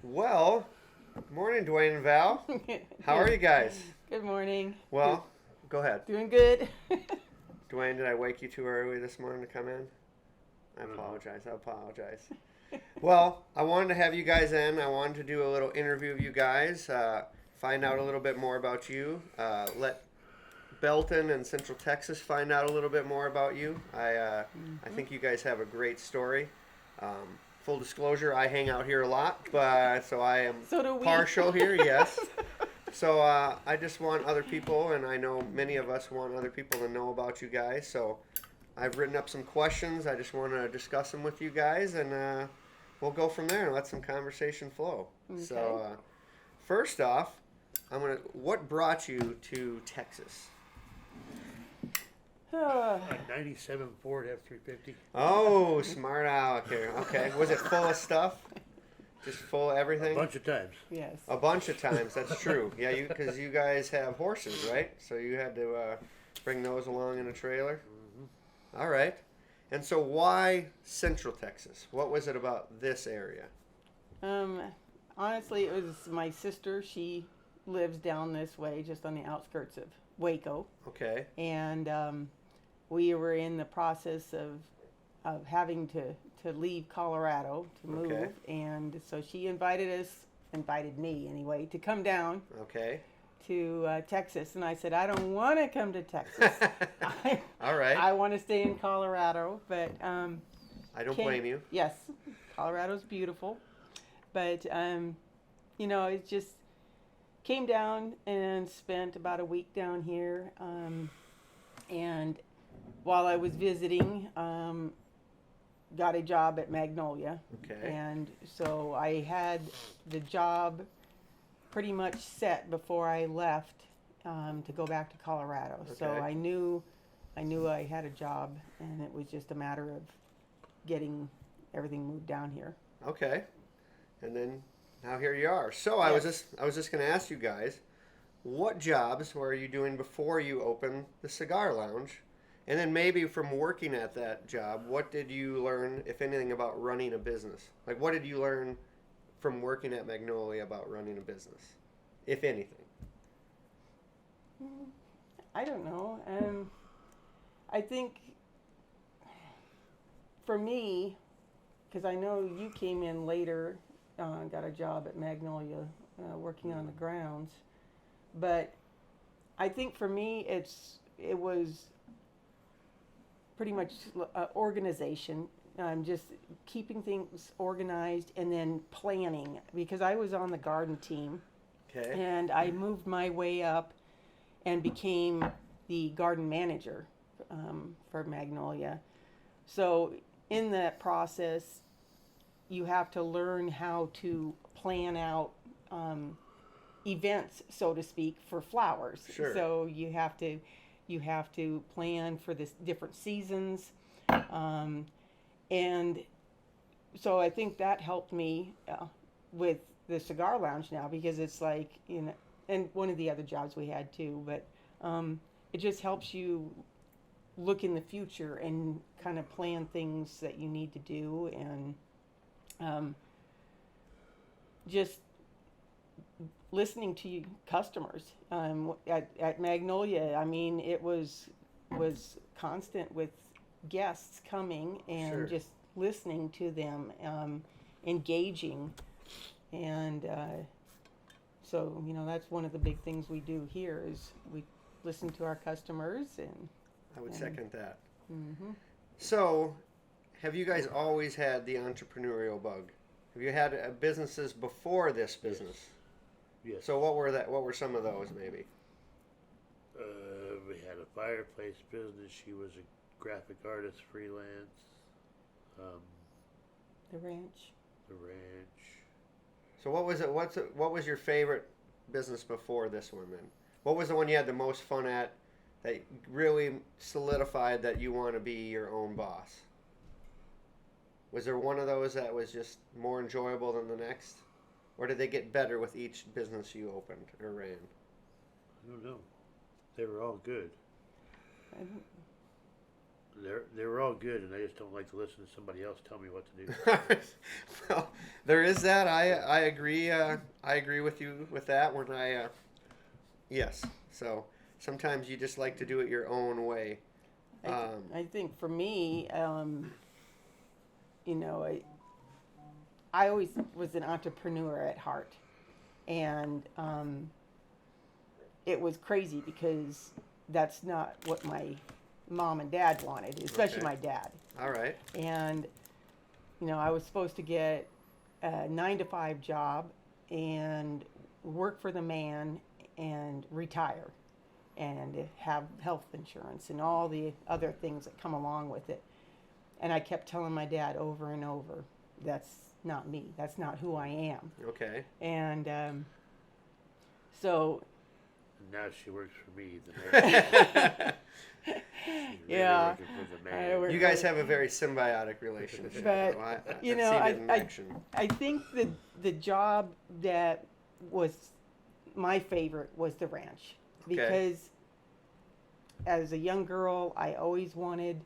Well, morning, Dwayne and Val. How are you guys? Good morning. Well, go ahead. Doing good. Dwayne, did I wake you too early this morning to come in? I apologize. Well, I wanted to have you guys in. I wanted to do a little interview of you guys, find out a little bit more about you, let Belton and Central Texas find out a little bit more about you. I think you guys have a great story. Full disclosure, I hang out here a lot, but so I am So do we. partial here, yes. So I just want other people, and I know many of us want other people to know about you guys. So I've written up some questions. I just want to discuss them with you guys, and we'll go from there and let some conversation flow. Okay. So first off, what brought you to Texas? A 97 Ford F-350. Oh, smart aleck here. Okay. Was it full of stuff? Just full of everything? A bunch of times. Yes. A bunch of times, that's true. Yeah, because you guys have horses, right? So you had to bring those along in a trailer? Mm-hmm. All right. And so why Central Texas? What was it about this area? Honestly, it was my sister. She lives down this way, just on the outskirts of Waco. Okay. And we were in the process of having to leave Colorado to move. Okay. And so she invited me anyway, to come down Okay. to Texas. And I said, I don't want to come to Texas. All right. I want to stay in Colorado, but I don't blame you. Yes, Colorado's beautiful, but it just came down and spent about a week down here, and while I was visiting, got a job at Magnolia, Okay. and so I had the job pretty much set before I left to go back to Colorado. So Okay. I knew I had a job, and it was just a matter of getting everything moved down here. Okay. And then now here you are. So I was just going to ask you guys, what jobs were you doing before you opened the cigar lounge? And then maybe from working at that job, what did you learn, if anything, about running a business? Like, what did you learn from working at Magnolia about running a business, if anything? I don't know. I think for me, because I know you came in later, got a job at Magnolia working on the grounds, but I think for me it was pretty much organization, just keeping things organized and then planning, because I was on the garden team. Okay. And I moved my way up and became the garden manager for Magnolia. So in that process, you have to learn how to plan out events, so to speak, for flowers. Sure. So you have to plan for the different seasons, and so I think that helped me with the cigar lounge now, because it's like, and one of the other jobs we had too, but it just helps you look in the future and kind of plan things that you need to do, and just listening to you customers. At Magnolia, I mean, it was constant with guests coming and Sure. just listening to them, engaging, and so that's one of the big things we do here is we listen to our customers, and I would second that. mm-hmm. So, have you guys always had the entrepreneurial bug? Have you had businesses before this business? Yes. So what were some of those maybe? We had a fireplace business. She was a graphic artist freelance. The ranch. The ranch. So what was it? What was your favorite business before this one then? What was the one you had the most fun at that really solidified that you want to be your own boss? Was there one of those that was just more enjoyable than the next? Or did they get better with each business you opened or ran? I don't know. They were all good. They were all good, and I just don't like to listen to somebody else tell me what to do. Well, there is that. I agree. I agree with you with that. When yes. So sometimes you just like to do it your own way. I think for me, you know, I always was an entrepreneur at heart, and it was crazy because that's not what my mom and dad wanted, especially Okay. my dad. All right. And you know, I was supposed to get a 9 to 5 job and work for the man and retire and have health insurance and all the other things that come along with it. And I kept telling my dad over and over, that's not me. That's not who I am. Okay. And so, And now she works for me, the man. She's really yeah. working for the man. We're- You guys have a very symbiotic relationship. But, though. you I've know, seen it in action. I think the job that was my favorite was the ranch. Okay. Because as a young girl, I always wanted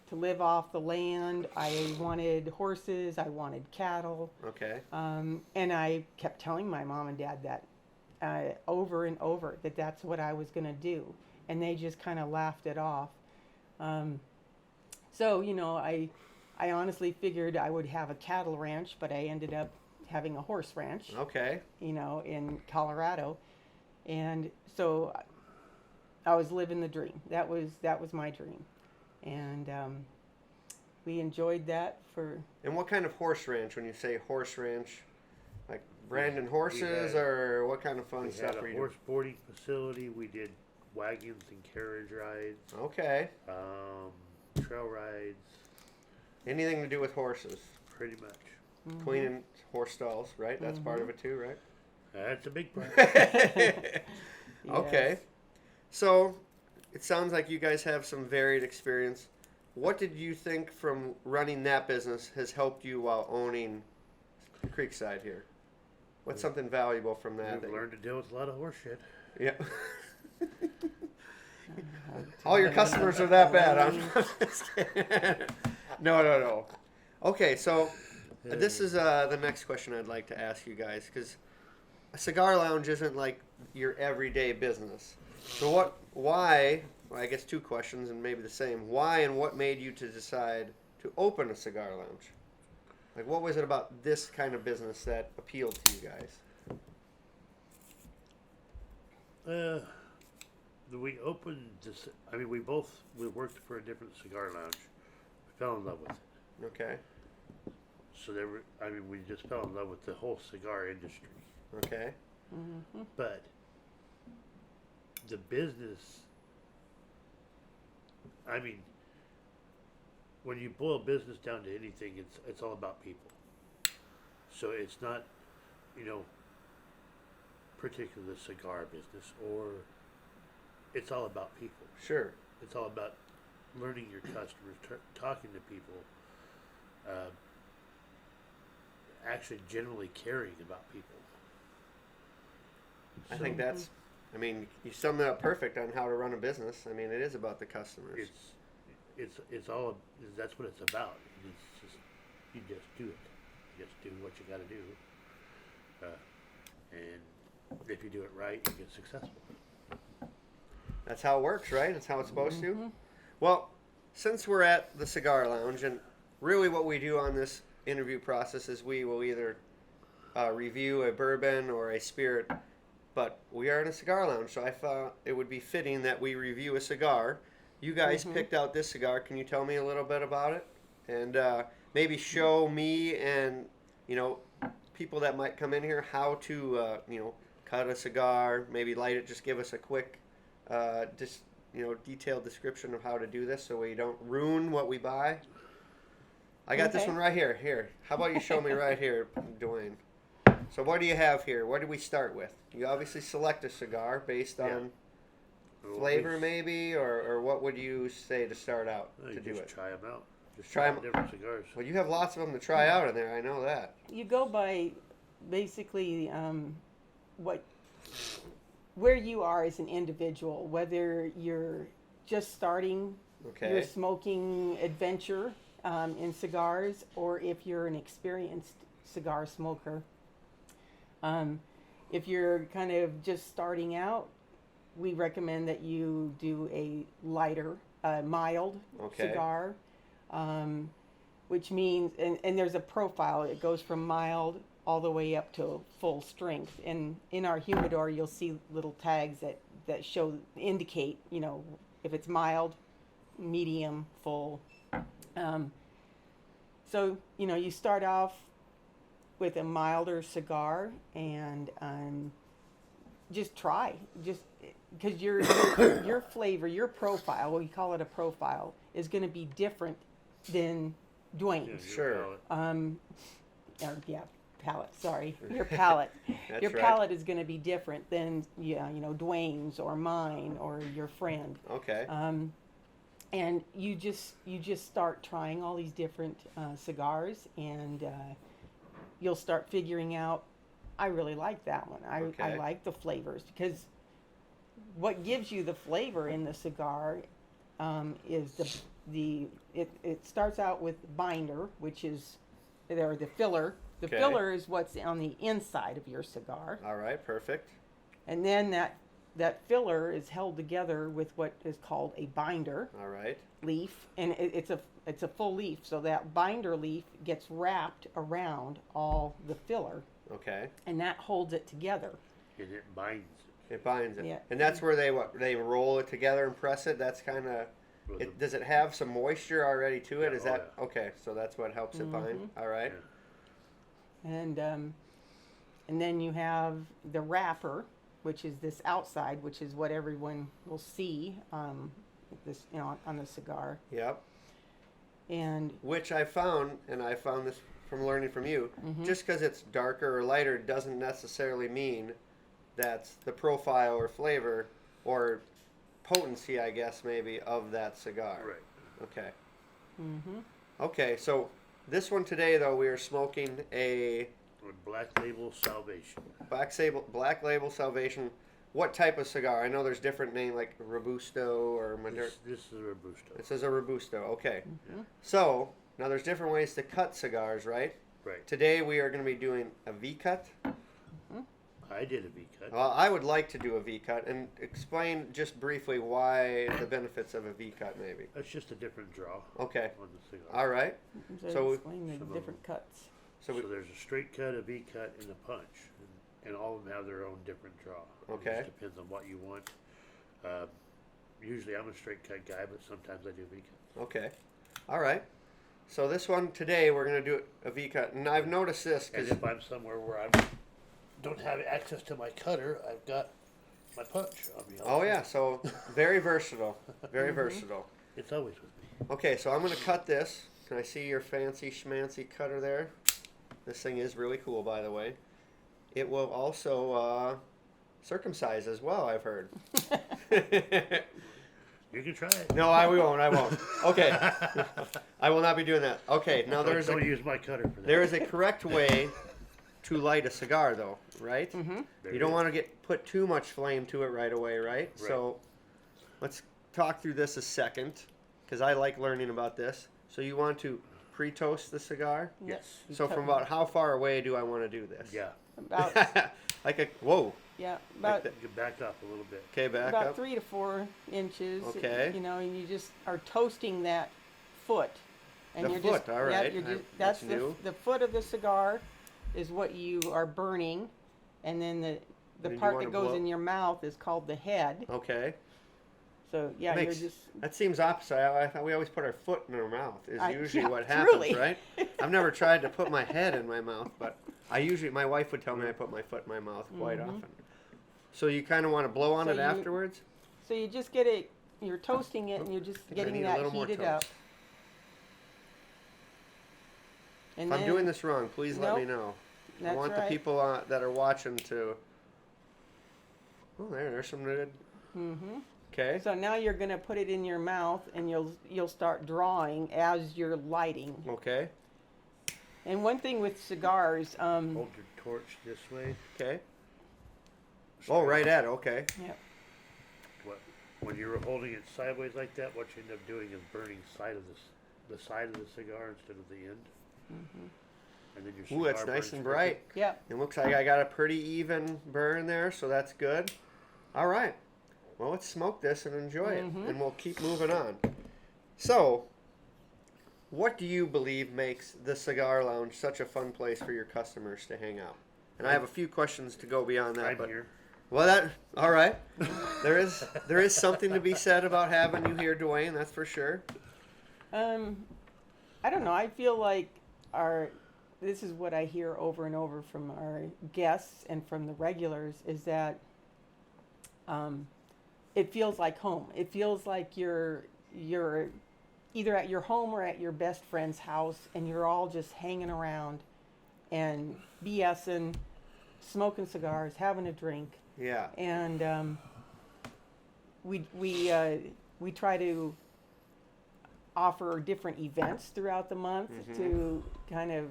to live off the land. I wanted horses. I wanted cattle. Okay. And I kept telling my mom and dad that over and over, that that's what I was going to do. And they just kind of laughed it off. So, you know, I honestly figured I would have a cattle ranch, but I ended up having a horse ranch, Okay. you know, in Colorado. And so I was living the dream. That was my dream. And we enjoyed that for... And what kind of horse ranch? When you say horse ranch, like Brandon We horses, had- or what kind of fun We stuff had were a you horse boarding facility. We did wagons and carriage rides, doing? Okay. trail rides, Anything to do with horses? pretty much. Cleaning horse stalls, right? That's part of it too, right? That's a big part. Okay. Yes. So it sounds like you guys have some varied experience. What did you think from running that business has helped you while owning Creekside here? What's something valuable from that? We've learned to deal with a lot of horse shit. Yeah. All your customers are that bad. I'm just kidding. No. Okay, so this is the next question I'd like to ask you guys, because a cigar lounge isn't like your everyday business. So why, well, I guess two questions and maybe the same. Why and what made you to decide to open a cigar lounge? Like, what was it about this kind of business that appealed to you guys? We opened this. I mean, we worked for a different cigar lounge. We fell in love with it. Okay. So we just fell in love with the whole cigar industry. Okay. But the business, I mean, when you boil business down to anything, it's all about people. So it's not, particularly the cigar business, or it's all about people. Sure. It's all about learning your customers, talking to people, actually generally caring about people. I think you summed it up perfect on how to run a business. I mean, it is about the customers. It's all, that's what it's about. It's just, you just do it. You just do what you got to do. And if you do it right, you get successful. That's how it works, right? That's how it's supposed to. Well, since we're at the Cigar Lounge, and really what we do on this interview process is we will either review a bourbon or a spirit, but we are in a cigar lounge, so I thought it would be fitting that we review a cigar. You guys picked out this cigar. Can you tell me a little bit about it? And maybe show me and, people that might come in here how to, cut a cigar, maybe light it, just give us a quick, detailed description of how to do this so we don't ruin what we buy. I got this Okay. one right here. Here. How about you show me right here, Dwayne? So what do you have here? What do we start with? You obviously select a cigar based on flavor, maybe, or what would you say to start out You to do just it? try them out. Just Try try 'em- different cigars. Well, you have lots of them to try out in there. I know that. You go by basically where you are as an individual, whether you're just starting Okay. your smoking adventure in cigars, or if you're an experienced cigar smoker. If you're kind of just starting out, we recommend that you do a lighter, mild Okay. cigar, which means, and there's a profile. It goes from mild all the way up to full strength. And in our humidor, you'll see little tags that indicate, if it's mild, medium, full. So, you start off with a milder cigar and just try. Just because your flavor, your profile, we call it a profile, is going to be different than Dwayne's. Sure. Palate. Sorry, your palate. That's Your right. palate is going to be different than Dwayne's or mine or your friend. Okay. And you just start trying all these different cigars, and you'll start figuring out, I really like that one. I Okay. like the flavors, because what gives you the flavor in the cigar is it starts out with binder, which is the filler. The Okay. filler is what's on the inside of your cigar, All right. Perfect. and then that filler is held together with what is called a binder All right. leaf, and it's a full leaf. So that binder leaf gets wrapped around all the filler, Okay. and that holds it together. And it binds It binds it. Yeah. And that's where they roll it together and press it. That's kind of. with Does it have some moisture already to it? Yeah, Is oh, that okay? So that's what helps it bind. All right. And then you have the wrapper, which is this outside, which is what everyone will see on the cigar. Yep. And Which I found, and I found this from learning from you, just because it's darker or lighter doesn't necessarily mean that's the profile or flavor or potency, I guess, maybe, of that cigar. Right. Okay. mm-hmm. Okay, so this one today, though, we are smoking a With Black Label Salvation. Black Label Salvation. What type of cigar? I know there's different name like Robusto or Maduro. This is a Robusto. It says a Robusto. Okay. Mm-hmm. So now there's different ways to cut cigars, right? Right. Today we are going to be doing a V cut. I did a V cut. Well, I would like to do a V cut, and explain just briefly why the benefits of a V cut, maybe. That's just a different draw Okay. on the cigar. All right. So, So- explain the Some of different cuts. So we, So there's a straight cut, a V cut, and a punch, and all of them have their own different draw. Okay. It just depends on what you want. Usually I'm a straight cut guy, but sometimes I do V cut. okay. All right. So this one today we're going to do a V cut, and I've noticed this And because if I'm somewhere where I don't have access to my cutter, I've got my punch on me. oh yeah, so very versatile, very versatile. It's always with me. Okay, so I'm going to cut this. Can I see your fancy schmancy cutter there? This thing is really cool, by the way. It will also circumcise as well, I've heard. You can try it. No, I won't. I won't. Okay, I will not be doing that. Okay, now Don't use my cutter for that. there is a correct way to light a cigar, though, right? Mm-hmm. There You it don't is. want to put too much flame to it right away, right? So let's talk through this a second, because I like learning about this. So you want to pre-toast the cigar? Yes. So from about how far away do I want to do this? Yeah. About Like a, whoa. yeah, about that. You can back up a little bit. Okay, back about up. 3 to 4 inches. Okay. And you just are toasting that foot. And The you're foot, just, all yeah, right. you're just, That's that's new. the foot of the cigar is what you are burning, and then the then you part wanna that goes blow- in your mouth is called the head. Okay. So yeah, Makes- you're just That seems opposite. I thought we always put our foot in our mouth is usually yeah, what happens, truly. right? I've never tried to put my head in my mouth, but my wife would tell me I put my foot in my mouth quite often. So you kind of want to blow on So it you- afterwards? so you just get it. You're toasting it, and you're just I think I getting need a that little more heated up. toast. And If I'm then, doing this wrong, please let me Nope. know. I that's want right. the people that are watching to. Oh, there's some good. Mm-hmm. Okay. So now you're gonna put it in your mouth, and you'll start drawing as you're lighting. Okay. And one thing with cigars, Hold your torch this way. Okay. Oh, right at it. Okay. yeah, What? when you're holding it sideways like that, what you end up doing is burning the side of the cigar instead of the end. Mm-hmm. And then your Ooh, cigar it's nice burns and quicker. bright. Yep. It looks like I got a pretty even burn there, so that's good. All right. Well, let's smoke this and enjoy it, and we'll keep moving on. So, what do you believe makes the Cigar Lounge such a fun place for your customers to hang out? And I have a few questions to go beyond that. I'm But here. well, that all right. There is something to be said about having you here, Dwayne. That's for sure. I don't know. I feel like this is what I hear over and over from our guests and from the regulars is that it feels like home. It feels like you're either at your home or at your best friend's house, and you're all just hanging around and BSing, smoking cigars, having a drink. Yeah. And we try to offer different events throughout the month to kind of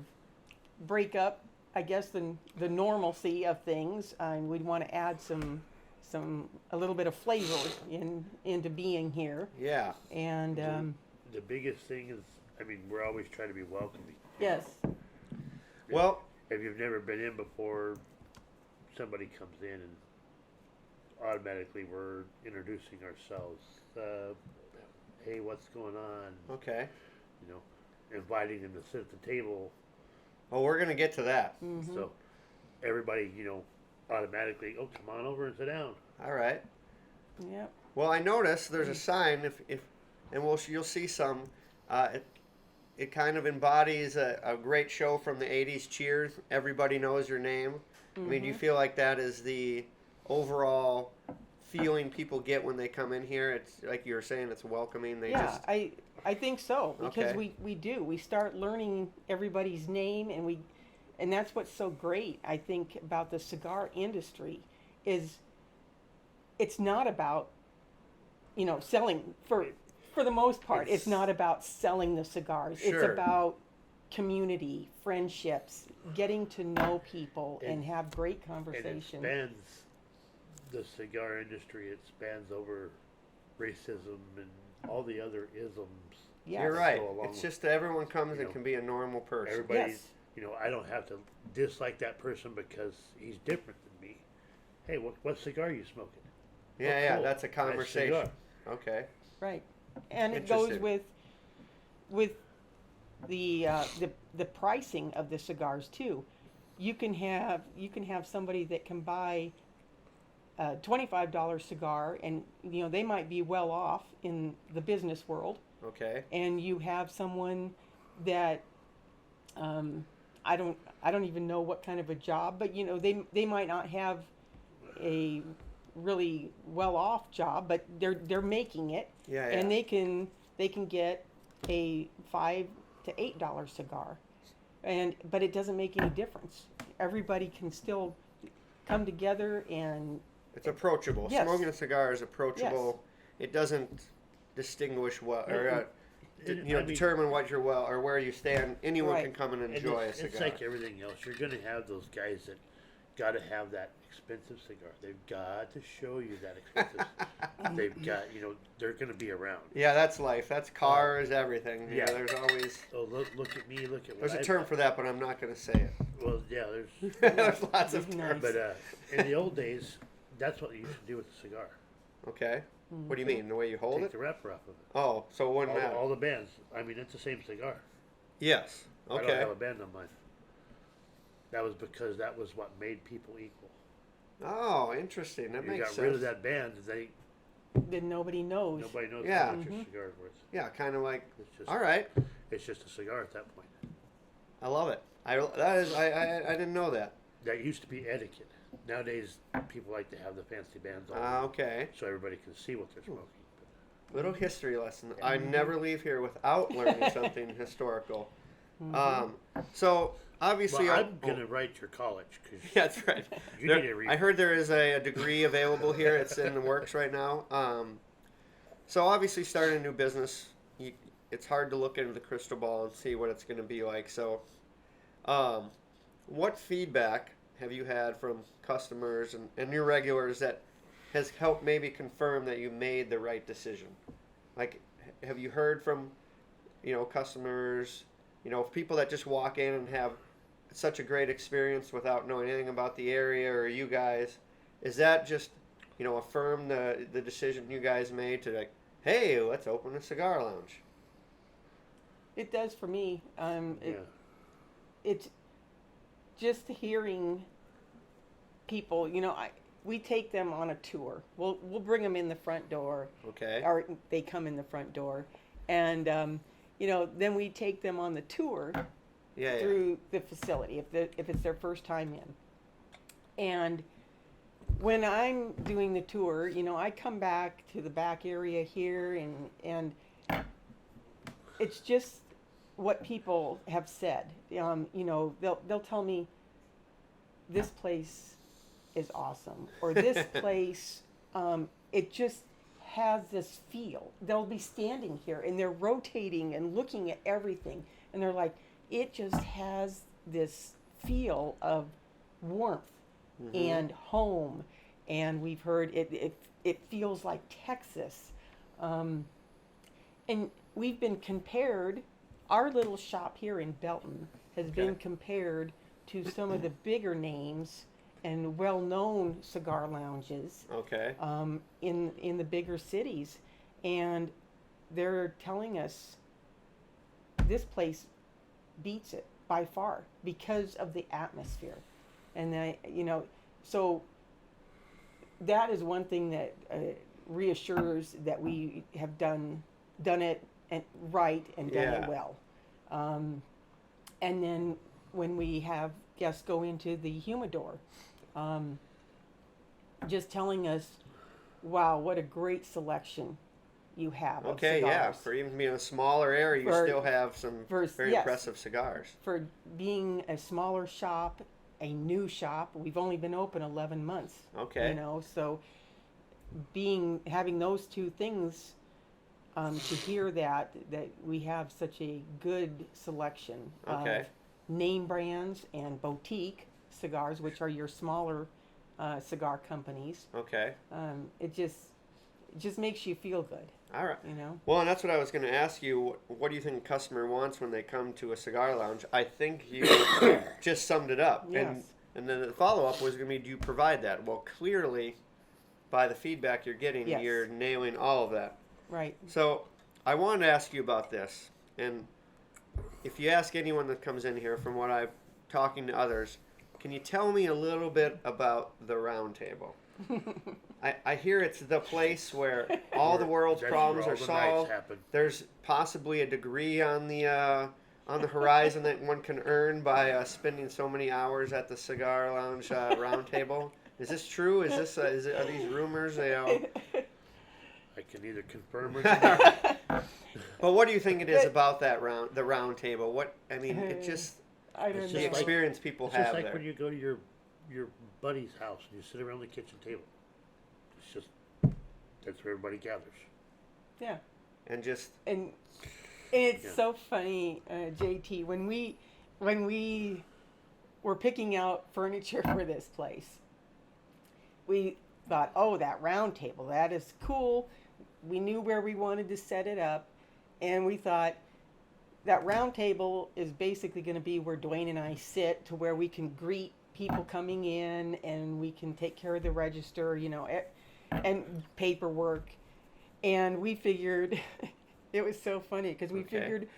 break up, I guess, the normalcy of things. And we'd want to add a little bit of flavor into being here. Yeah. And The biggest thing is, I mean, we're always trying to be welcoming. yes, Well, If you've never been in before, somebody comes in and automatically we're introducing ourselves. Hey, what's going on? okay. You know, inviting them to sit at the table. Well, we're gonna get to that. So everybody, you know, automatically, oh, come on over and sit down. All right. yep, Well, I noticed there's a sign and you'll see some. It kind of embodies a great show from the '80s. Cheers! Everybody knows your name. I mean, do you feel like that is the overall feeling people get when they come in here? It's like you were saying, it's welcoming. yeah, I think so, because Okay. we do. We start learning everybody's name, and that's what's so great, I think, about the cigar industry is it's not about, selling for the most part. It's not about selling the cigars. It's Sure. about community, friendships, getting to know people and have great And it conversation. spans the cigar industry. It spans over racism and all the other isms. Yes. You're right. go along It's with- just that everyone comes you and know, can be a normal person. Everybody's, Yes. you know, I don't have to dislike that person because he's different than me. Hey, what cigar are you smoking? Yeah, Oh, yeah, cool. that's a Nice conversation. cigar. Okay. Right, and it goes Interesting. with the pricing of the cigars too. You can have somebody that can buy a $25 cigar, and they might be well off in the business world, Okay. and you have someone that I don't even know what kind of a job, but they might not have a really well off job, but they're making it. Yeah, And yeah. they can get a $5 to $8 cigar, but it doesn't make any difference. Everybody can still come together and It's approachable. Yes. Smoking a cigar is approachable. It doesn't distinguish what or I mean- determine what you're well or where you stand. Anyone Right. can come and And enjoy a it's cigar. like everything else. You're going to have those guys that got to have that expensive cigar. They've got to show you that expensive. They've got, they're going to be around. Yeah, that's life. That's cars, everything. Yeah, yeah. there's always Oh, look at me, look at what there's a I've- term for that, but I'm not going to say it. Well, yeah, there's. There's lots of Nice. But in the old days, that's what you used to do with the cigar. Okay. What do you mean? The way you hold Take it? the wrapper off of it. Oh, so it wouldn't matter. All the bands. I mean, it's the same cigar. Yes. I don't Okay. have a band on mine. That was because that was what made people equal. Oh, interesting. That You makes got sense. rid of that band, then nobody knows. nobody knows Yeah. how much your cigar is worth. Yeah, kind of like. It's just, All right. It's just a cigar at that point. I love it. I didn't know that. That used to be etiquette. Nowadays, people like to have the fancy bands on, Okay. so everybody can see what they're smoking. Little history lesson. I never leave here without learning something historical. So obviously, Well, I'm gonna write your college because Yeah, that's right. you There- need to read. I heard there is a degree available here. It's in the works right now. So obviously, starting a new business, it's hard to look into the crystal ball and see what it's going to be like. So, what feedback have you had from customers and your regulars that has helped maybe confirm that you made the right decision? Like, have you heard from, customers, people that just walk in and have such a great experience without knowing anything about the area or you guys? Is that just, affirm the decision you guys made to, like, hey, let's open a cigar lounge? It does for me. Yeah. It's just hearing people, we take them on a tour. We'll bring them in the front door. Okay. Or they come in the front door. And, then we take them on the tour through the facility if it's their first time in. And when I'm doing the tour, I come back to the back area here and it's just what people have said. They'll tell me this place is awesome, or this place, it just has this feel. They'll be standing here and they're rotating and looking at everything, and they're like, it just has this feel of warmth and home. And we've heard it feels like Texas, and we've been compared. Our little shop here in Belton has been compared to some of the bigger names and well-known cigar lounges in the bigger cities, and they're telling us this place beats it by far because of the atmosphere. And so that is one thing that reassures that we have done it right and done it well. And then when we have guests go into the humidor, just telling us, wow, what a great selection you have of cigars. For even being a smaller area, you still have some very impressive cigars. For being a smaller shop, a new shop, we've only been open 11 months. Okay. So having those two things, to hear that we have such a good selection of name brands and boutique cigars, which are your smaller cigar companies. Okay. It just makes you feel good. All right. Well, and that's what I was going to ask you. What do you think a customer wants when they come to a cigar lounge? I think you just summed it up. Yes. And then the follow-up was going to be, do you provide that? Well, clearly, by the feedback you're getting, you're nailing all of that. Right. So I wanted to ask you about this. And if you ask anyone that comes in here, from what I'm talking to others, can you tell me a little bit about the round table? I hear it's the place where all the world's problems are solved. There's possibly a degree on the horizon that one can earn by spending so many hours at the cigar lounge round table. Is this true? Are these rumors? I can neither confirm or deny. But what do you think it is about the round table? It just I don't know. the experience people It's have just like there. when you go to your buddy's house and you sit around the kitchen table. It's just that's where everybody gathers. Yeah. And it's so funny, JT, when we were picking out furniture for this place, we thought, oh, that round table, that is cool. We knew where we wanted to set it up, and we thought that round table is basically going to be where Dwayne and I sit, to where we can greet people coming in and we can take care of the register, and paperwork. And we figured, it was so funny because we figured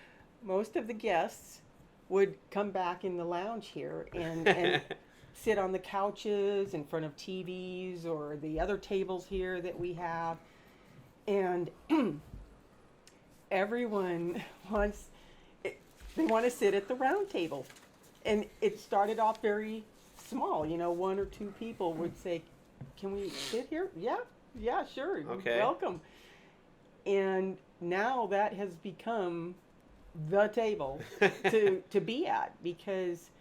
most of the guests would come back in the lounge here and sit on the couches in front of TVs or the other tables here that we have. And everyone they want to sit at the round table. And it started off very small, one or two people would say, can we sit here? Yeah, sure. Okay. Welcome. And now that has become the table to be at, because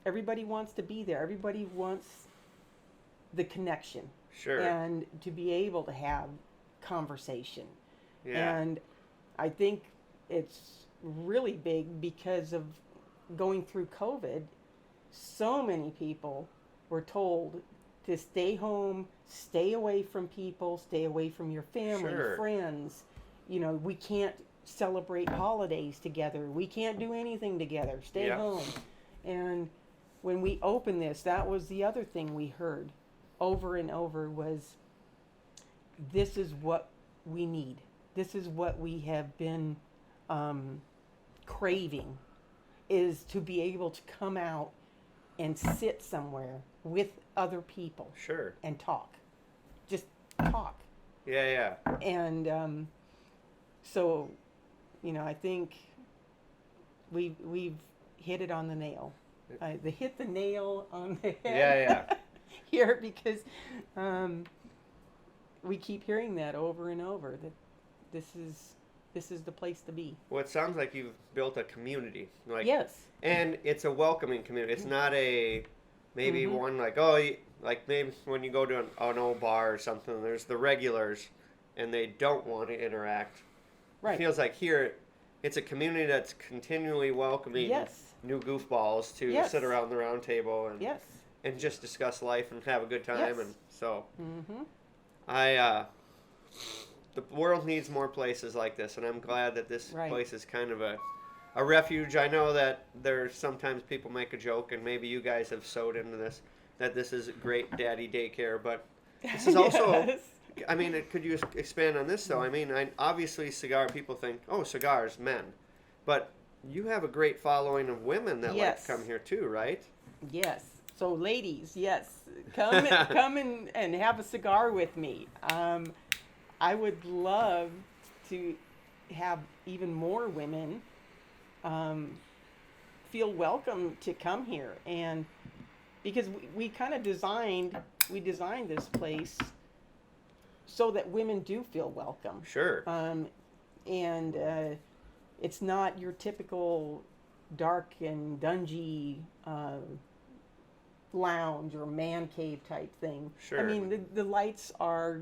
everybody wants to be there. Everybody wants the connection. Sure. And to be able to have conversation. Yeah. And I think it's really big because of going through COVID. So many people were told to stay home, stay away from people, stay away from your family, Sure. friends. You know, we can't celebrate holidays together. We can't do anything together. Stay Yeah. home. And when we opened this, that was the other thing we heard over and over was, this is what we need. This is what we have been craving, is to be able to come out and sit somewhere with other people Sure. and talk. Just talk. Yeah. And so, you know, I think we've hit it on the nail. Hit the nail on the head. Yeah. Here, because we keep hearing that over and over, that this is the place to be. Well, it sounds like you've built a community. Like, Yes. and it's a welcoming community. It's not a maybe Mhm. one like like maybe when you go to an old bar or something. There's the regulars, and they don't want to interact. Right. It feels like here, it's a community that's continually welcoming Yes. new goofballs to Yes. sit around the round table and Yes. and just discuss life and have a good time. Yes. And so Mm-hmm. the world needs more places like this, and I'm glad that this Right. place is kind of a refuge. I know that there's sometimes people make a joke, and maybe you guys have sewed into this, that this is great daddy daycare, but this is also, Yes. I mean, could you expand on this though? I mean, obviously cigar people think, oh, cigars, men, but you have a great following of women that like Yes. to come here too, right? Yes. So, ladies, yes, come and have a cigar with me. I would love to have even more women feel welcome to come here, and because we kind of designed this place so that women do feel welcome. Sure. And it's not your typical dark and dungy lounge or man cave type thing. Sure. I mean, the lights are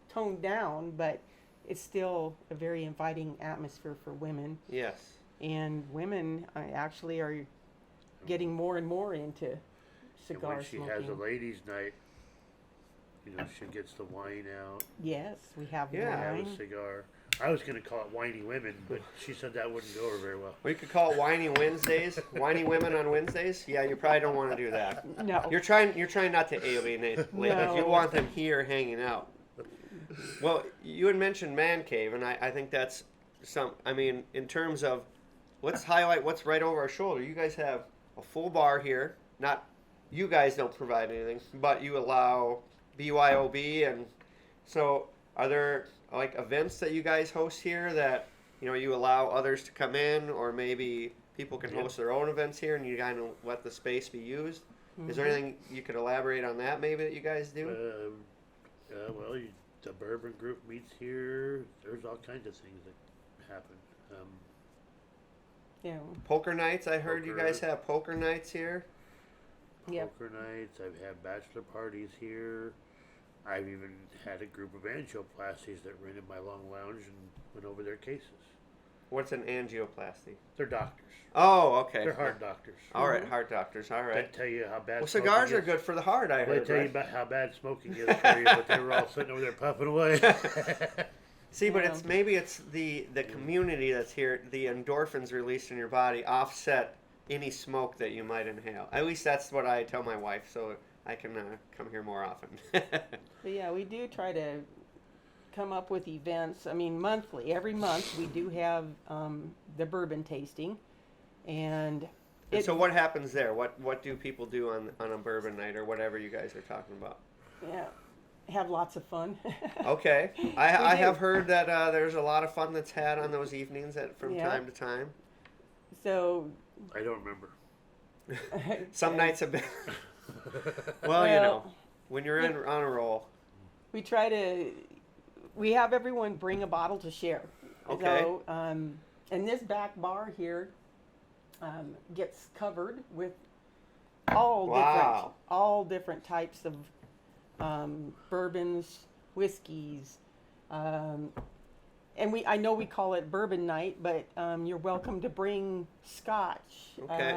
toned down, but it's still a very inviting atmosphere for women. Yes. And women actually are getting more and more into And cigar when she smoking. has a ladies' night, you know, she gets the wine out, Yes, we have Yeah. have wine. a cigar. I was going to call it whiny women, but she said that wouldn't go over very well. We could call it Whiny Wednesdays. Whiny women on Wednesdays. Yeah, you probably don't want to do that. No. You're trying not to alienate ladies. You No. want them here hanging out. Well, you had mentioned man cave, and I think that's I mean, in terms of, let's highlight what's right over our shoulder. You guys have a full bar here. Not, you guys don't provide anything, but you allow BYOB, and so are there like events that you guys host here that, you know, you allow others to come in, or maybe people can Yeah. host their own events here and you kind of let the space be used? Is there anything you could elaborate on that maybe that you guys do? Well, the bourbon group meets here. There's all kinds of things that happen. Yeah. Poker nights, I heard you Poker. guys have poker nights here. Yep. Poker nights. I've had bachelor parties here. I've even had a group of angioplasties that rented my long lounge and went over their cases. What's an angioplasty? They're doctors. Oh, okay. They're heart doctors. All right, heart doctors. All They right. tell you how bad. Well, cigars smoking are is. good for the heart, I They heard. tell you Right? about how bad smoking is for you, but they were all sitting over there puffing away. See, but Yeah. it's maybe it's the community that's here. The endorphins released in your body offset any smoke that you might inhale. At least that's what I tell my wife, so I can come here more often. But yeah, we do try to come up with events. I mean, monthly. Every month we do have the bourbon tasting, and And so what happens there? What do people do on a bourbon night or whatever you guys are talking about? yeah, have lots of fun. Okay, I do. have heard that there's a lot of fun that's had on those evenings from Yeah. time to time. So I don't remember. Some nights have been. Well, you know, when you're on a roll. we try to. We have everyone bring a bottle to share. Okay. So, and this back bar here gets covered with Wow. all different types of bourbons, whiskeys, and I know we call it bourbon night, but you're welcome to bring scotch. Okay.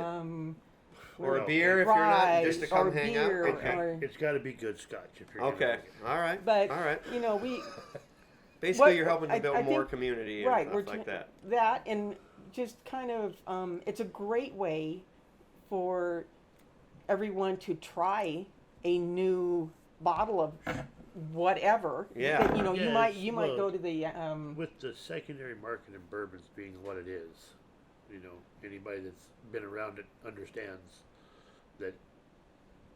Or a No, beer if you're not, just to Right, come or hang beer, out? Okay. or- It's got to be good scotch if you're gonna Okay. drink it. All right. But All right. you know, we Basically, what- you're helping to I- build I more think- community and right, stuff we're like that. that and just kind of it's a great way for everyone to try a new bottle of whatever. Yeah. That, you know, Yes, you might well, go to the With the secondary market in bourbons being what it is, you know, anybody that's been around it understands that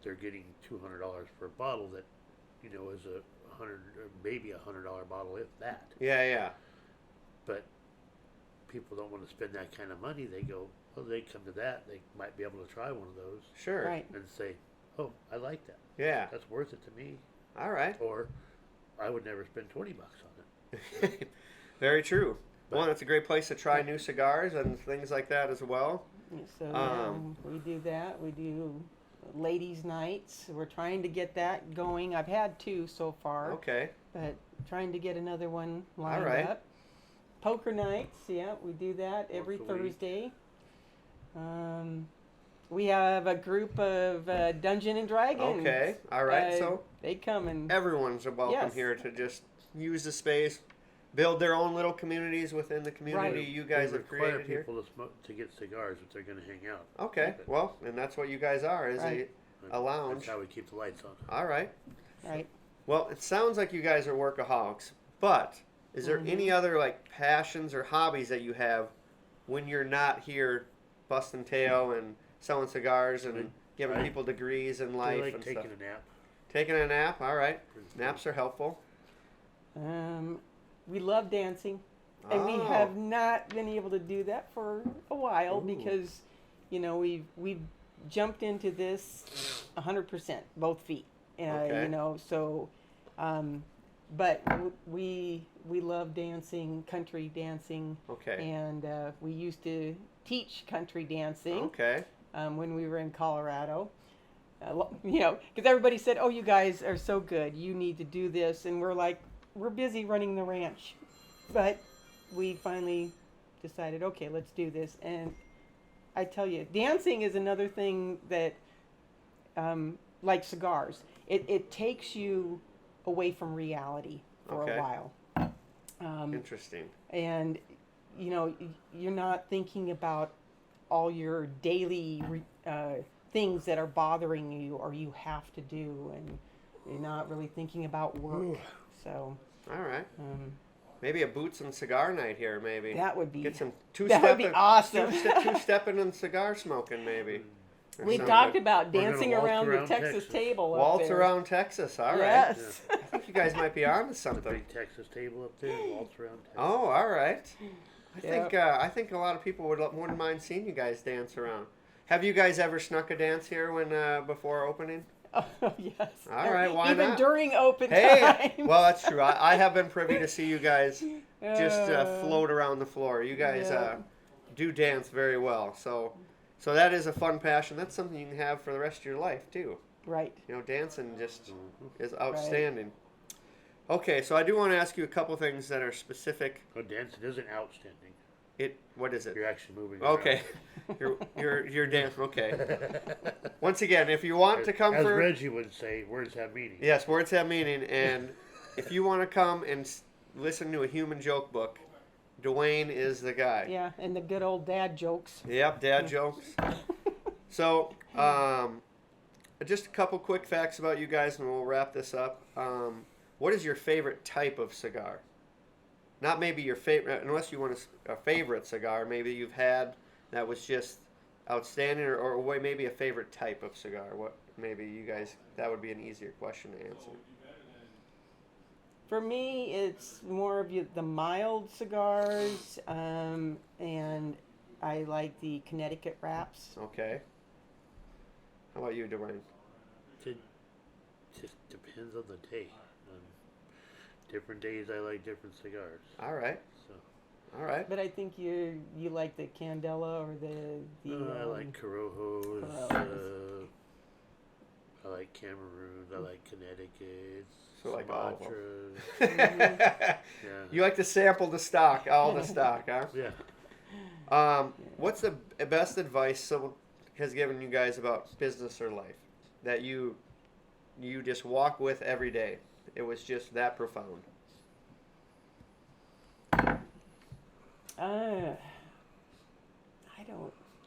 they're getting $200 for a bottle that, you know, is a maybe $100 bottle, if that. Yeah. But people don't want to spend that kind of money. They go, well, they come to that. They might be able to try one of those Sure. right. and say, oh, I like that. Yeah. That's worth it to me. All right. Or I would never spend $20 on it. Very true. But- Well, it's a great place to try new cigars and things like that as well. So we do that. We do ladies' nights. We're trying to get that going. I've had 2 so far, Okay. but trying to get another one lined right. up. Poker nights, yeah, we do that every Once a week. Thursday. We have a group of Dungeon and Dragons. Okay. All right. So they come and everyone's welcome Yes. here to just use the space, build their own little communities within the community Right. you guys They have require created here. people to smoke to get cigars if they're going to hang out. Okay. Well, and that's what you guys are, is Right. a lounge. That's how we keep the lights on. All right. right. Well, it sounds like you guys are workaholics, but is there any other like passions or hobbies that you have when you're not here busting tail and selling cigars and giving I- people degrees in I life like and taking stuff? a nap. Taking a nap, all right. Pretty Naps are helpful. We love dancing, and we Oh. have not been able to do that for a while Ooh. because, you know, we've jumped into this 100%, both feet. Okay. You know, so, but we love dancing, country dancing, Okay. and we used to teach country dancing Okay. when we were in Colorado. You know, because everybody said, "Oh, you guys are so good. You need to do this," and we're like, "We're busy running the ranch," but we finally decided, "Okay, let's do this." And I tell you, dancing is another thing that, like cigars, it takes you away from reality for Okay. a while. Interesting. And you know, you're not thinking about all your daily things that are bothering you or you have to do, and you're not really thinking about work. So All right. um, Maybe a boots and cigar night here, maybe. that would be Get some that would be awesome. two-stepping and cigar smoking, maybe. Or We something. talked about We're gonna dancing waltz around the around Texas Texas. table. up Waltz there. around Texas. All right. Yes. I think you guys might be on to The something. big Texas table up there, waltz around. Texas. Oh, all right. Yep. I think a lot of people wouldn't mind seeing you guys dance around. Have you guys ever snuck a dance here when before opening? Oh, yes. All right, why Even not? during open Hey, time. well that's true. I have been privy to see you guys just Uh, float around the floor. You guys yeah. do dance very well. So that is a fun passion. That's something you can have for the rest of your life too. Right. You know, dancing just is outstanding. Okay, so I do want to ask you a couple things that are specific. Oh, dancing isn't outstanding. What is it? You're actually moving. around. Okay, you're dancing. Okay. Once again, if you want to come As for Reggie would say, words have meaning. yes, words have meaning, and if you want to come and listen to a human joke book, Dwayne is the guy. Yeah, and the good old dad jokes. Yep, dad jokes. So, just a couple quick facts about you guys, and we'll wrap this up. What is your favorite type of cigar? Not maybe your favorite, unless you want a favorite cigar. Maybe you've had that was just outstanding, or maybe a favorite type of cigar. What maybe you guys, that would be an easier question to answer. For me, it's more of the mild cigars, and I like the Connecticut wraps. Okay. How about you, Dwayne? It just depends on the day. Different days I like different cigars. All right. So All right. But I think you like the Candela or the I like Corojos. Corojos. I like Cameroons. I like Connecticut's. So like all of them. Sumatras. Yeah. You like to sample the stock, all the stock, huh? Yeah. What's the best advice? So, has given you guys about business or life that you just walk with every day? It was just that profound.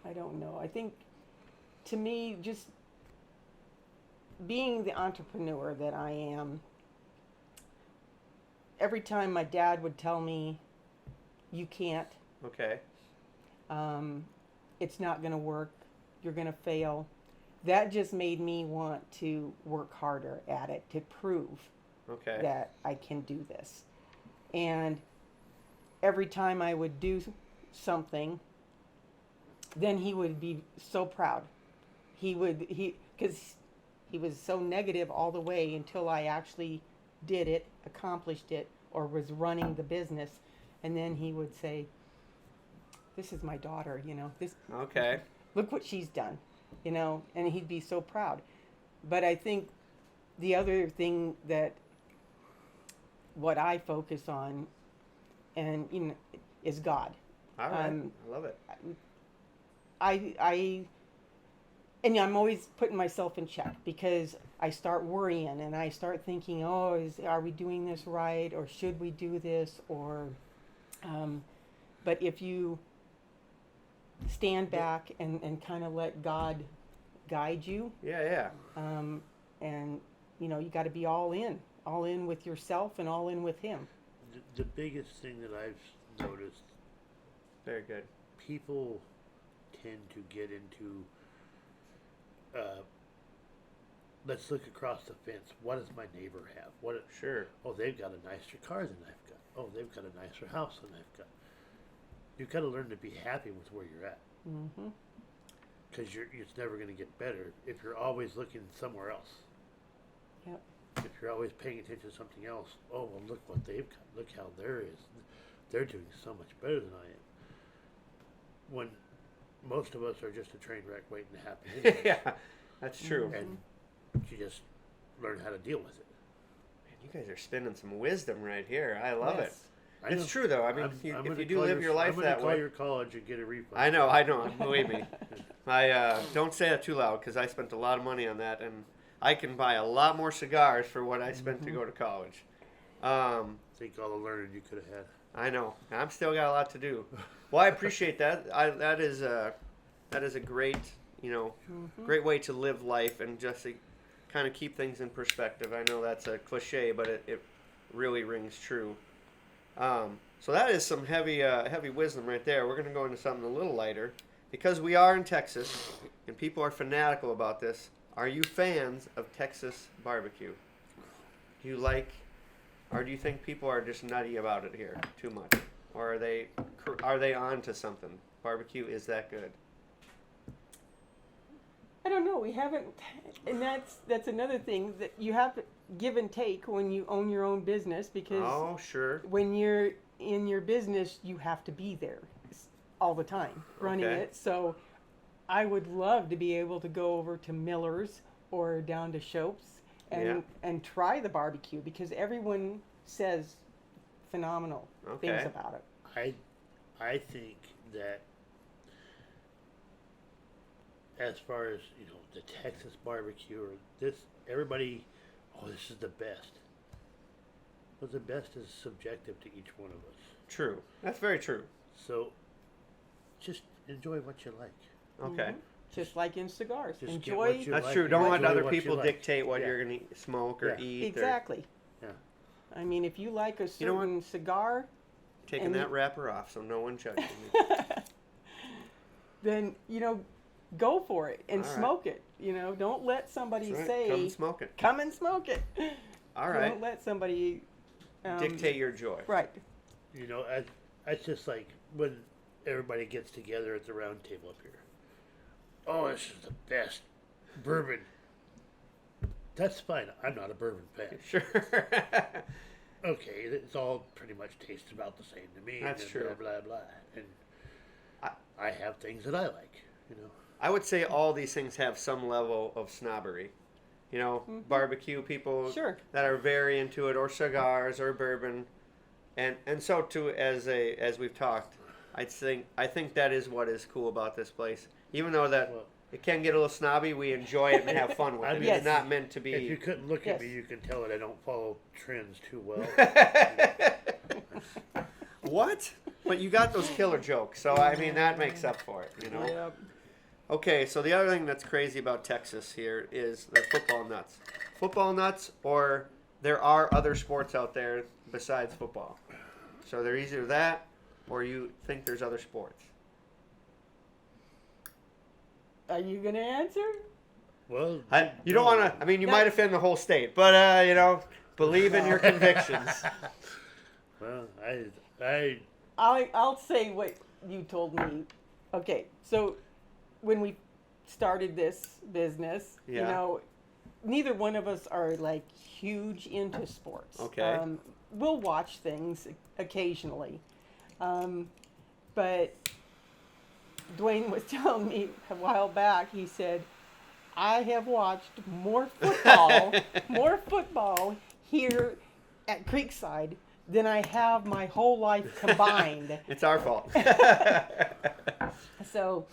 I don't know. I think to me, just being the entrepreneur that I am, every time my dad would tell me, you can't, Okay. it's not going to work, you're going to fail, that just made me want to work harder at it to prove Okay. that I can do this. And every time I would do something, then he would be so proud. Because he was so negative all the way until I actually did it, accomplished it, or was running the business. And then he would say, this is my daughter, this, Okay. look what she's done, and he'd be so proud. But I think the other thing that what I focus on and is God. All right. I love it. And I'm always putting myself in check because I start worrying and I start thinking, are we doing this right, or should we do this, or but if you stand back and kind of let God guide you, Yeah. and you got to be all in with yourself and all in with Him. The biggest thing that I've noticed, Very good. people tend to get into, let's look across the fence. What does my neighbor have? Sure. Oh, they've got a nicer car than I've got. Oh, they've got a nicer house than I've got. You've got to learn to be happy with where you're at. Mm-hmm. Because it's never going to get better if you're always looking somewhere else. Yep. If you're always paying attention to something else, oh, well, look what they've got. Look how they're doing so much better than I am. When most of us are just a train wreck waiting to happen. Anyways. Yeah, that's true. And you just learn how to deal with it. Man, you guys are spinning some wisdom right here. I love it. Yes. I know. It's true, though. I mean, I'm if you gonna do call live your life that I'm way. gonna call your college and get a refund. I know. Believe me. I don't say that too loud because I spent a lot of money on that, and I can buy a lot more cigars for what I spent to go to college. Think all the learning you could have had. I know. I'm still got a lot to do. Well, I appreciate that. That is a great, great way to live life and just to kind of keep things in perspective. I know that's a cliche, but it really rings true. So that is some heavy wisdom right there. We're going to go into something a little lighter because we are in Texas and people are fanatical about this. Are you fans of Texas barbecue? Do you like, or do you think people are just nutty about it here too much? Or are they on to something? Barbecue is that good? I don't know. We haven't, and that's another thing that you have to give and take when you own your own business, because Oh, sure. when you're in your business, you have to be there all the time running Okay. it. So I would love to be able to go over to Miller's or down to Shope's and try the barbecue, because everyone says phenomenal things Okay. about it. I think that as far as the Texas barbecue or this, everybody, this is the best. But the best is subjective to each one of us. True. That's very true. So just enjoy what you like. Okay. Just like in cigars, Just get enjoy. what you That's like true. and Don't let enjoy other what you people like. dictate what Yeah. you're going to smoke or Yeah. eat. Exactly. Yeah. I mean, if you like a You know what? certain cigar, Taking And that wrapper off so no one judges me. then go for it and All right. smoke it. Don't let somebody That's right. say, Come and smoke it. "Come and smoke it." All right. Don't let somebody Dictate your joy. Right. It's just like when everybody gets together at the round table up here. Oh, this is the best bourbon. That's fine. I'm not a bourbon fan. Sure. Okay, it's all pretty much tastes about the same to me. That's and true. Blah blah blah. And I- I have things that I like. I would say all these things have some level of snobbery. Barbecue people Sure. that are very into it, or cigars, or bourbon, and so too as we've talked, I think that is what is cool about this place. Even though that Well, it can get a little snobby. We enjoy it and have fun with I it. mean, It's not meant to If you be. couldn't look at Yes. me, you can tell that I don't follow trends too well. What? But you got those killer jokes, so I mean that makes up for it, you know. Yep. Okay, so the other thing that's crazy about Texas here is they're football nuts. Football nuts, or there are other sports out there besides football. So they're either that, or you think there's other sports. Are you gonna answer? Well, You don't want to. I mean, you might offend the whole state, but you know, believe in your convictions. Well, I I'll say what you told me. Okay, so when we started this business, you Yeah. know, neither one of us are like huge into sports. Okay. We'll watch things occasionally, but Dwayne was telling me a while back. He said, "I have watched more football here at Creekside than I have my whole life combined." It's our fault. So,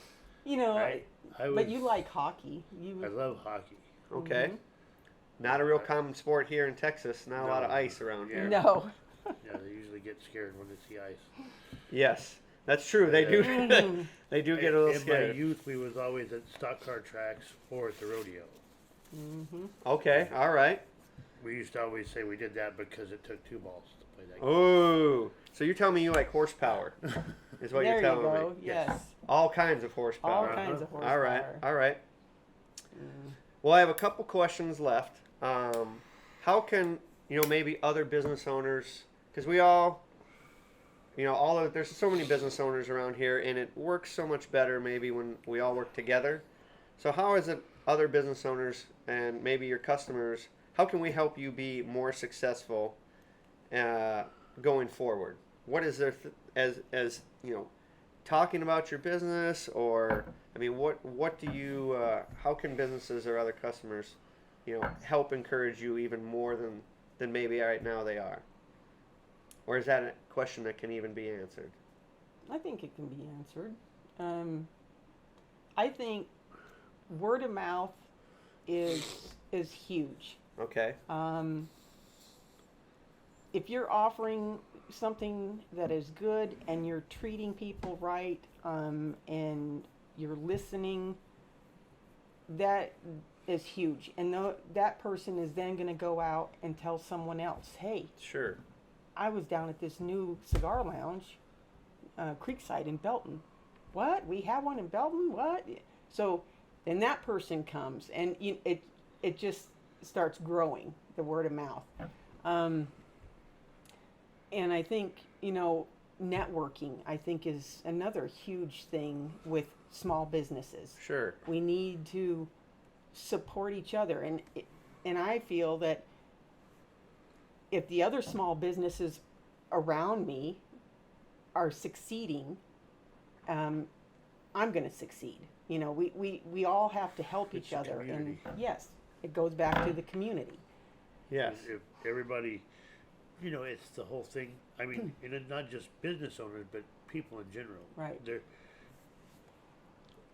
you know, I but you like hockey. I love hockey. Okay. Not a real common sport here in Texas. Not a lot of No. ice around here. No. Yeah, they usually get scared when they see ice. Yes, that's true. They do. Mhm. They do get a little In scared. my youth, we was always at stock car tracks or at the rodeo. Mhm. Okay. All right. We used to always say we did that because it took 2 balls to play that game. Oh, so you're telling me you like horsepower? Is what There you're you telling go. me? Yes. All kinds of All horsepower. kinds of horsepower. All right. All right. Mm. Well, I have a couple questions left. How can maybe other business owners? Because we all, there's so many business owners around here, and it works so much better maybe when we all work together. So how is it other business owners and maybe your customers? How can we help you be more successful going forward? What is there as talking about your business, or I mean, what do you? How can businesses or other customers, help encourage you even more than maybe right now they are? Or is that a question that can even be answered? I think it can be answered. I think word of mouth is huge. Okay. If you're offering something that is good and you're treating people right, and you're listening, that is huge. And that person is then going to go out and tell someone else, hey, Sure. I was down at this new cigar lounge, Creekside in Belton. What? We have one in Belton? What? So then that person comes, and it just starts growing, the word of mouth. And I think, networking, I think, is another huge thing with small businesses. Sure. We need to support each other. And I feel that if the other small businesses around me are succeeding, I'm going to succeed. We all have to help It's each a other. And community. yes, it goes back to the community. Yes. If everybody, it's the whole thing. I mean, and it's not just business owners, but people in general. Right.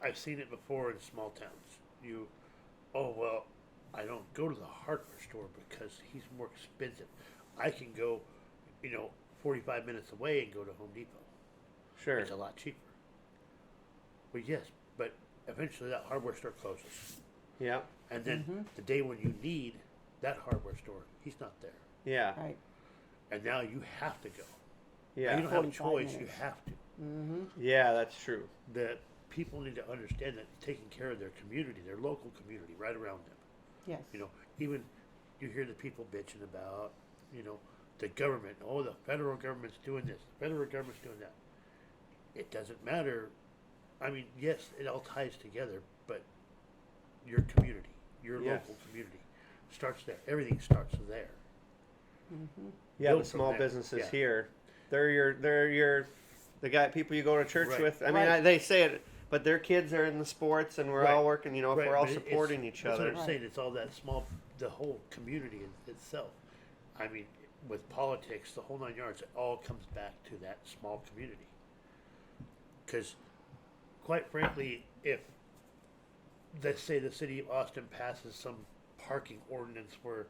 I've seen it before in small towns. Well, I don't go to the hardware store because he's more expensive. I can go, 45 minutes away and go to Home Depot. Sure. It's a lot cheaper. Well, yes, but eventually that hardware store closes. Yeah. And then the day when you need that hardware store, he's not there. Yeah. Right. And now you have to go. Yeah. You don't have a 45 choice, you minutes. have to. Mm-hmm. Yeah, that's true. That people need to understand that taking care of their community, their local community, right around them. Yes. Even you hear the people bitching about, the government. Oh, the federal government's doing this. The federal government's doing that. It doesn't matter. I mean, yes, it all ties together, but your community, your Yes. local community, starts there. Everything starts there. Mm-hmm. Yeah, Built the from small there. businesses Yeah. here, they're your the people you go to church Right. with. I mean, Right. they say it, but their kids are in the sports, and we're Right. all working. If Right, we're all but it's- supporting each that's other. what I'm saying. It's all that the whole community itself. I mean, with politics, the whole 9 yards, it all comes back to that small community. Because, quite frankly, if let's say the city of Austin passes some parking ordinance where,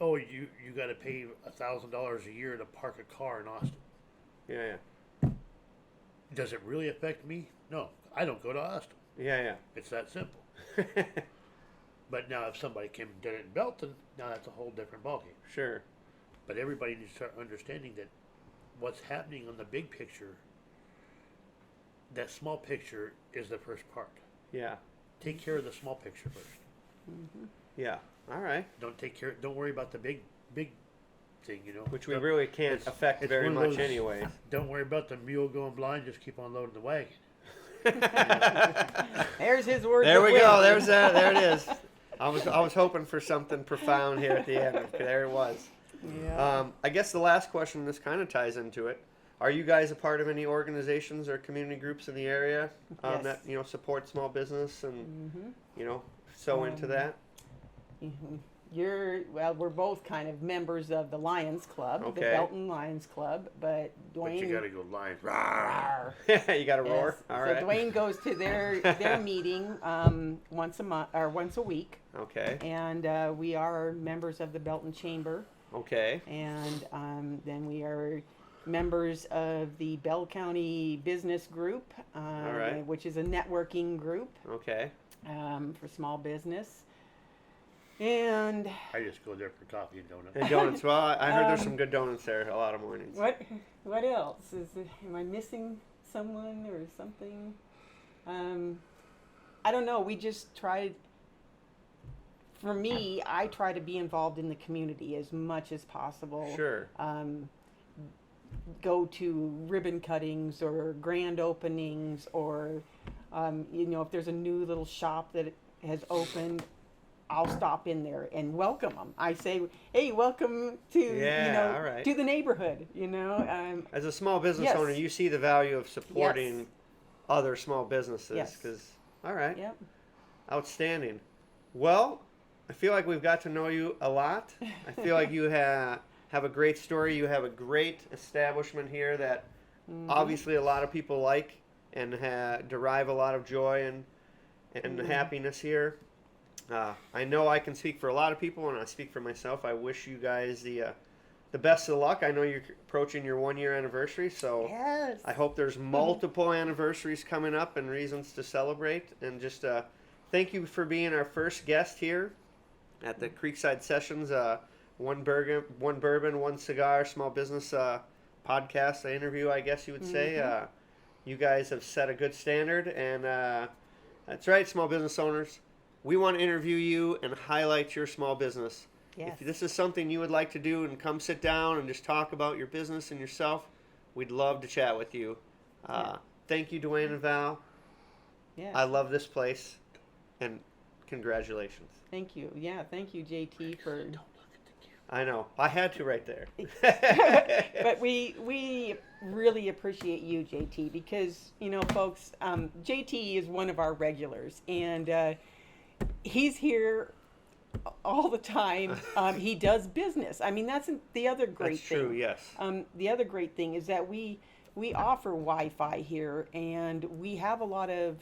oh, you got to pay $1,000 a year to park a car in Austin. Yeah, Does it really affect me? No, I don't go to Austin. yeah. It's that simple. But now if somebody came and did it in Belton, now that's a whole different ballgame. Sure. But everybody needs to start understanding that what's happening on the big picture, that small picture is the first part. Yeah. Take care of the small picture first. Mm-hmm. Yeah. All right. Don't worry about the big thing, Which we really can't affect very one of much those- anyways. Don't worry about the mule going blind, just keep on loading the wagon. There's his word. There of we go. wisdom. There it is. I was hoping for something profound here at the end. There it was. Yeah. I guess the last question, this kind of ties into it. Are you guys a part of any organizations or community groups in the area Yes. that support small business and Mm-hmm. so into that? Mhm. We're both kind of members of the Lions Club, the Okay. Belton Lions Club, but Dwayne. But you gotta go Lions. Rawr. You got to roar. Yes. All So right. Dwayne goes to their meeting once a month or once a week, Okay. and we are members of the Belton Chamber, Okay. and then we are members of the Bell County Business Group, right. which is a networking group Okay. for small business. And I just go there for coffee and donuts. And donuts. Well, I heard there's Um, some good donuts there a lot of mornings. what else am I missing someone or something? I don't know. We just tried. For me, I try to be involved in the community as much as possible. Sure. Go to ribbon cuttings or grand openings, or if there's a new little shop that has opened, I'll stop in there and welcome them. I say, "Hey, welcome to Yeah, all right. to the neighborhood." As a small business Yes. owner, you see the value of supporting Yes. other small businesses. Yes. All right. Yep. Outstanding. Well, I feel like we've got to know you a lot. I feel like you have a great story. You have a great establishment here that obviously a lot of people like and derive a lot of joy and happiness here. I know I can speak for a lot of people, and I speak for myself. I wish you guys the best of luck. I know you're approaching your 1-year anniversary, so Yes. I hope there's multiple anniversaries coming up and reasons to celebrate. And just thank you for being our first guest here at the Creekside Sessions, one bourbon, one cigar, small business podcast interview, I guess you would say. You guys have set a good standard, and that's right, small business owners. We want to interview you and highlight your small business. Yes. If this is something you would like to do and come sit down and just talk about your business and yourself, we'd love to chat with you. Thank you, Dwayne and Val. Yes. I love this place, and congratulations. Thank you. Yeah, thank you, JT, for. Don't look at the camera. I know. I had to right there. But we really appreciate you, JT, because folks, JT is one of our regulars, and he's here all the time. He does business. I mean, that's the other great That's thing. true, yes. The other great thing is that we offer Wi-Fi here, and we have a lot of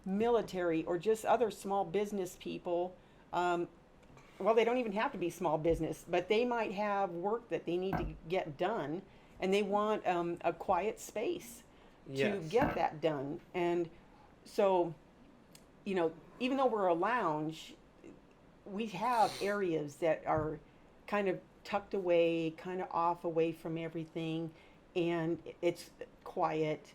military or just other small business people. Well, they don't even have to be small business, but they might have work that they need to get done, and they want a quiet space to Yes. get that done. And so, even though we're a lounge, we have areas that are kind of tucked away, kind of off away from everything, and it's quiet,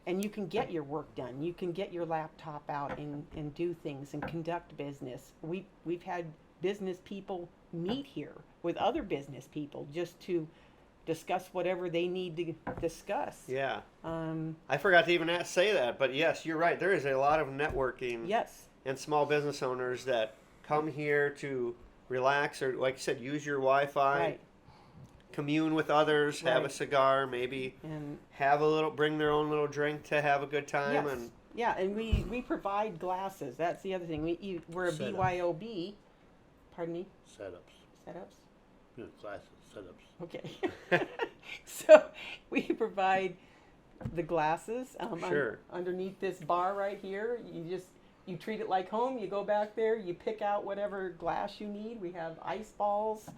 and you can get your work done. You can get your laptop out and do things and conduct business. We've had business people meet here with other business people just to discuss whatever they need to discuss. Yeah. I forgot to even say that, but yes, you're right. There is a lot of networking Yes. and small business owners that come here to relax or, like you said, use your Wi-Fi, Right. commune with others, have a Right. cigar, maybe And bring their own little drink to have a good time. yes. And Yeah, and we provide glasses. That's the other thing. We're a Setup. BYOB. Pardon me? Setups. Setups? Classes, setups. Okay. So we provide the glasses Sure. underneath this bar right here. You just you treat it like home. You go back there, you pick out whatever glass you need. We have ice balls,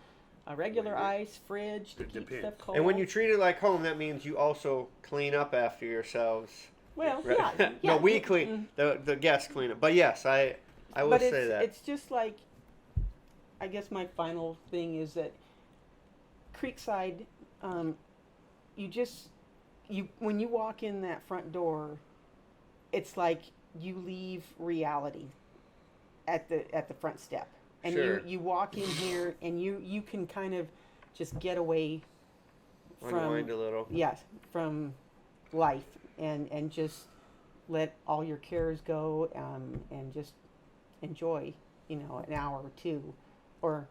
a regular ice, fridge to It keep depends. stuff cold. And when you treat it like home, that means you also clean up after yourselves. well, Right? yeah, No, we mm, clean. The guests clean up. But yes, I will but say that. it's just like, I guess my final thing is that Creekside, you when you walk in that front door, it's like you leave reality at the front step, and Sure. you walk in here and you can kind of just get away Unwind a little. from life and just let all your cares go, and just enjoy, an hour or two, or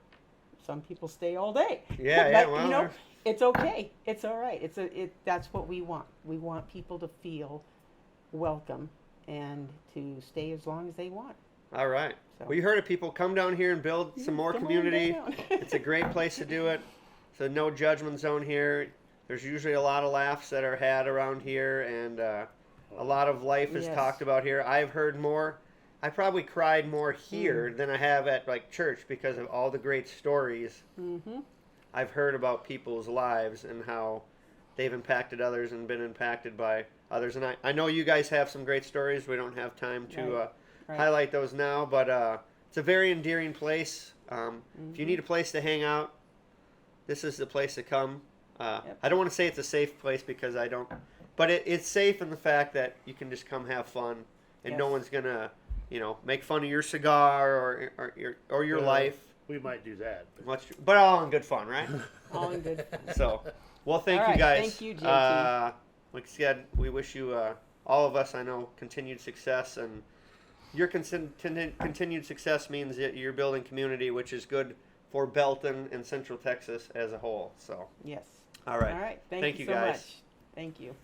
some people stay all day. Yeah, yeah. But, Well, it's okay. It's all right. That's what we want. We want people to feel welcome and to stay as long as they want. all right. So, Well, you heard it, people. Come down here and build some more come on community. down. It's a great place to do it. So no judgment zone here. There's usually a lot of laughs that are had around here, and a lot of life is Yes. talked about here. I've heard more. I probably cried more here than I have at church because of all the great stories Mm-hmm. I've heard about people's lives and how they've impacted others and been impacted by others. And I know you guys have some great stories. We don't have time to Right. highlight those now, but it's a very endearing place. If Mm-hmm. you need a place to hang out, this is the place to come. Yep. I don't want to say it's a safe place because I don't, but it's safe in the fact that you can just come have fun, and no Yes. one's gonna, make fun of your cigar or your Well, life. We might do that. But But all in good fun, right? All in good. So, well, thank All you right, guys. thank you, JT. Like I said, we wish you, all of us, I know, continued success, and your continued success means that you're building community, which is good for Belton and Central Texas as a whole. So, Yes. all right. All right. Thank you you, so guys. much. Thank you.